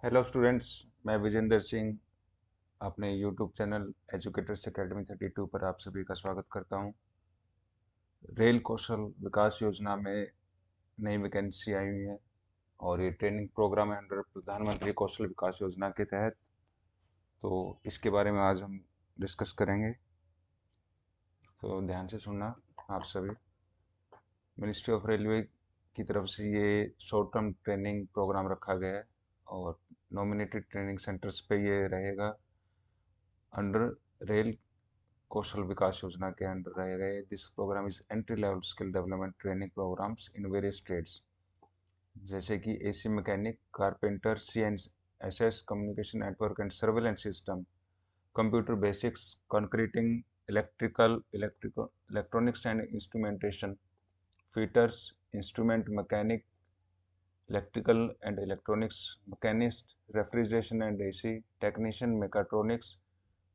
Hello students. मैं विजेंद्र सिंह अपने YouTube channel educators academy 32 पर आप सभी का स्वागत करता हूं। रेल कौशल विकास योजना में नई वैकेंसी आई हुई है और ये ट्रेनिंग प्रोग्राम है अंडर प्रधानमंत्री कौशल विकास योजना के तहत। तो इसके बारे में आज हम डिस्कस करेंगे, तो ध्यान से सुनना आप सभी। मिनिस्ट्री ऑफ रेलवे की तरफ से ये शॉर्ट टर्म ट्रेनिंग प्रोग्राम रखा गया है और नॉमिनेटेड ट्रेनिंग सेंटर्स पे ये रहेगा। अंडर रेल कौशल विकास योजना के अंडर रहेगा। This program is entry level skill development training programs in various trades, जैसे कि AC mechanic, carpenter, C N S S, communication network and surveillance system, computer basics, concreting, electronics and instrumentation, fitters, instrument mechanic, electrical and electronics machinist, refrigeration and AC technician, mechatronics,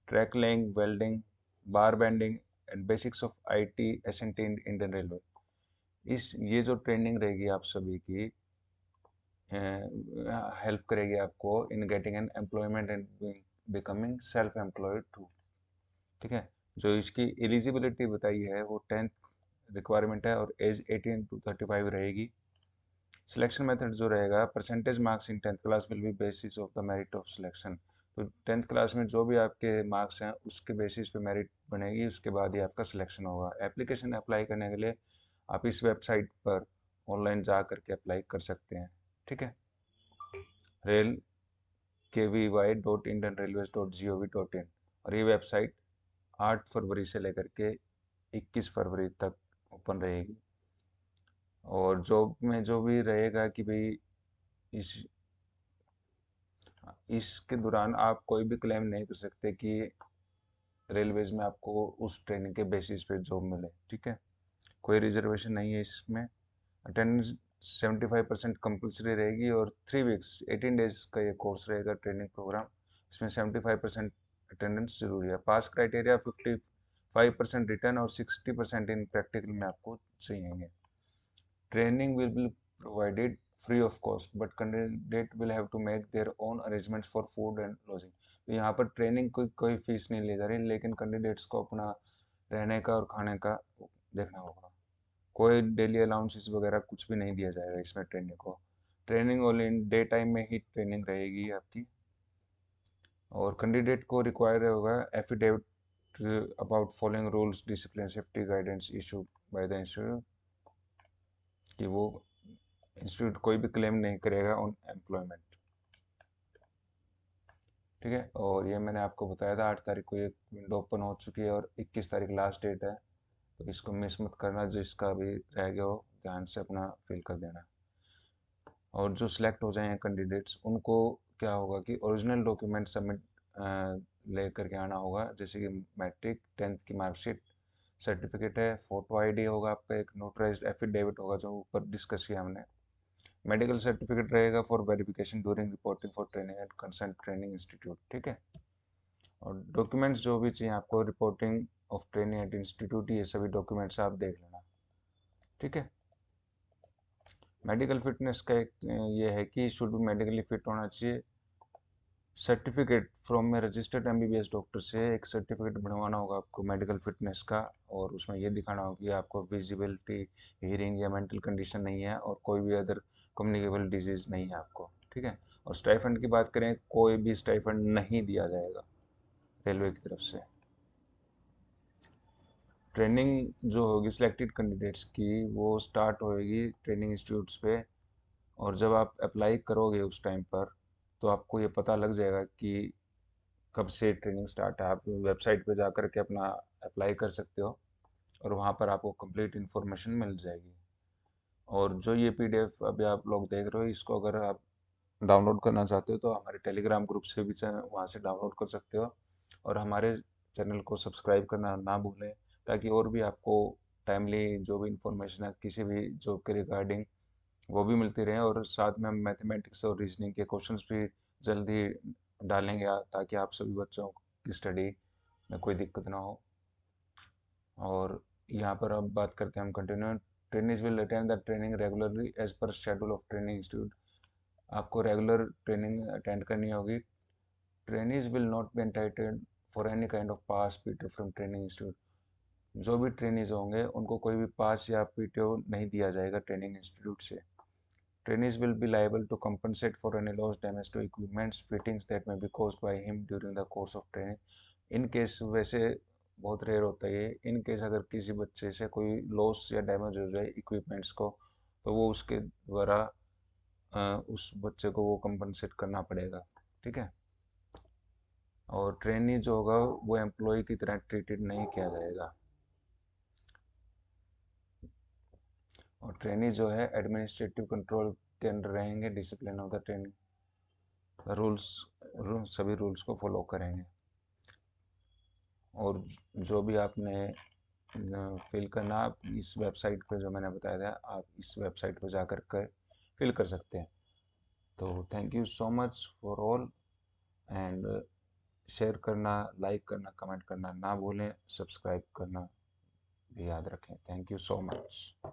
track laying, welding, bar bending and basics of IT SNT in Indian railway. इस ये जो training रहेगी आप सभी की help करेगी आपको in getting an employment and becoming self employed too. ठीक है। जो इसकी एलिजिबिलिटी बताई है वो 10th रिक्वायरमेंट है और एज 18 to 35 रहेगी। सिलेक्शन मेथड जो रहेगा, percentage marks in 10th class will be basis of the merit of selection. तो 10th क्लास में जो भी आपके मार्क्स हैं उसके बेसिस पे मेरिट बनेगी, उसके बाद ही आपका सिलेक्शन होगा। एप्लीकेशन अप्लाई करने के लिए आप इस वेबसाइट पर ऑनलाइन जा करके अप्लाई कर सकते हैं। ठीक है। रेल KVY.indianrailways.gov.in, और ये वेबसाइट 8 फरवरी से लेकर के 21 फरवरी तक ओपन रहेगी। और जॉब में जो भी रहेगा कि भाई इस इसके दौरान आप कोई भी क्लेम नहीं कर सकते कि रेलवेज में आपको उस ट्रेनिंग के बेसिस पे जॉब मिले। ठीक है। कोई रिजर्वेशन नहीं है इसमें। अटेंडेंस 75% कंपल्सरी रहेगी और 3 वीक्स 18 डेज का ये कोर्स रहेगा ट्रेनिंग प्रोग्राम। इसमें 75% अटेंडेंस जरूरी है। पास क्राइटेरिया 55% रिटर्न और 60% इन प्रैक्टिकल में आपको चाहिए। Training will be provided free of cost, but candidate will have to make their own arrangements for food and lodging। तो यहाँ पर ट्रेनिंग कोई फीस नहीं ली जा रही, लेकिन कैंडिडेट्स को अपना रहने का और खाने का देखना होगा। कोई डेली अलाउंसेस वगैरह कुछ भी नहीं दिया जाएगा इसमें ट्रेनिंग को। Training only in day time में ही ट्रेनिंग रहेगी आपकी। और कैंडिडेट को रिक्वायर होगा affidavit about following rules, discipline, safety guidance issued by the institute, कि वो इंस्टीट्यूट कोई भी क्लेम नहीं करेगा ऑन एम्प्लॉयमेंट। ठीक है। और ये मैंने आपको बताया था 8 तारीख को ये विंडो ओपन हो चुकी है और 21 तारीख लास्ट डेट है। तो इसको मिस मत करना, जो इसका भी रह गया हो ध्यान से अपना फिल कर देना। और जो सिलेक्ट हो जाए कैंडिडेट्स उनको क्या होगा कि ओरिजिनल डॉक्यूमेंट सबमिट ले करके आना होगा, जैसे कि मैट्रिक 10th की मार्कशीट, सर्टिफिकेट है, फोटो आईडी होगा आपका, एक नोटराइज्ड एफिडेविट होगा जो ऊपर डिस्कस किया हमने, मेडिकल सर्टिफिकेट रहेगा for verification during reporting for training and concern training institute. ठीक है। और डॉक्यूमेंट्स जो भी चाहिए आपको reporting of training at institute, ये सभी डॉक्यूमेंट्स आप देख लेना। ठीक है। मेडिकल फिटनेस का एक ये है कि शुड भी मेडिकली फिट होना चाहिए। सर्टिफिकेट फ्रॉम में रजिस्टर्ड एमबीबीएस डॉक्टर से एक सर्टिफिकेट बनवाना होगा आपको मेडिकल फिटनेस का, और उसमें ये दिखाना होगा कि आपको विजिबिलिटी, हियरिंग या मेंटल कंडीशन नहीं है और कोई भी अदर कम्युनिकेबल डिजीज नहीं है आपको। ठीक है। और स्टाइफंड की बात करें, कोई भी स्टाइफंड नहीं दिया जाएगा रेलवे की तरफ से। ट्रेनिंग जो होगी सिलेक्टेड कैंडिडेट्स की वो स्टार्ट होएगी ट्रेनिंग इंस्टीट्यूट्स पे, और जब आप अप्लाई करोगे उस टाइम पर तो आपको ये पता लग जाएगा कि कब से ट्रेनिंग स्टार्ट है। आप वेबसाइट पे जा कर के अपना अप्लाई कर सकते हो और वहाँ पर आपको कंप्लीट इन्फॉर्मेशन मिल जाएगी। और जो ये पीडीएफ अभी आप लोग देख रहे हो, इसको अगर आप डाउनलोड करना चाहते हो तो हमारे टेलीग्राम ग्रुप से भी वहाँ से डाउनलोड कर सकते हो। और हमारे चैनल को सब्सक्राइब करना ना भूलें, ताकि और भी आपको टाइमली जो भी इंफॉर्मेशन है किसी भी जॉब के रिगार्डिंग वो भी मिलती रहे। और साथ में हम मैथमेटिक्स और रीजनिंग के क्वेश्चंस भी जल्दी डालेंगे, ताकि आप सभी बच्चों की स्टडी में कोई दिक्कत ना हो। और यहाँ पर अब बात करते हैं हम continue. Trainings will attend the training regularly as per schedule of training institute. आपको रेगुलर ट्रेनिंग अटेंड करनी होगी। Trainees will not be entitled for any kind of pass PTO from training institute. जो भी ट्रेनीज होंगे उनको कोई भी पास या पीटीओ नहीं दिया जाएगा ट्रेनिंग इंस्टीट्यूट से। Trainees will be liable to compensate for any loss damage to equipments fittings that may be caused by him during the course of training। In case, वैसे बहुत रेयर होता है ये, इन केस अगर किसी बच्चे से कोई लॉस या डैमेज हो जाए इक्विपमेंट्स को, तो वो उसके द्वारा उस बच्चे को वो कंपनसेट करना पड़ेगा। ठीक है। और ट्रेनी जो होगा वो एम्प्लॉय की तरह ट्रीटेड नहीं किया जाएगा। और ट्रेनी जो है एडमिनिस्ट्रेटिव कंट्रोल के अंडर रहेंगे, discipline of the training rules, सभी रूल्स को फॉलो करेंगे। और जो भी आपने फिल करना, आप इस वेबसाइट पे जो मैंने बताया था, आप इस वेबसाइट पे जाकर कर फिल कर सकते हैं। तो thank you so much for all, and share करना, लाइक करना, कमेंट करना ना भूलें, सब्सक्राइब करना भी याद रखें। Thank you so much.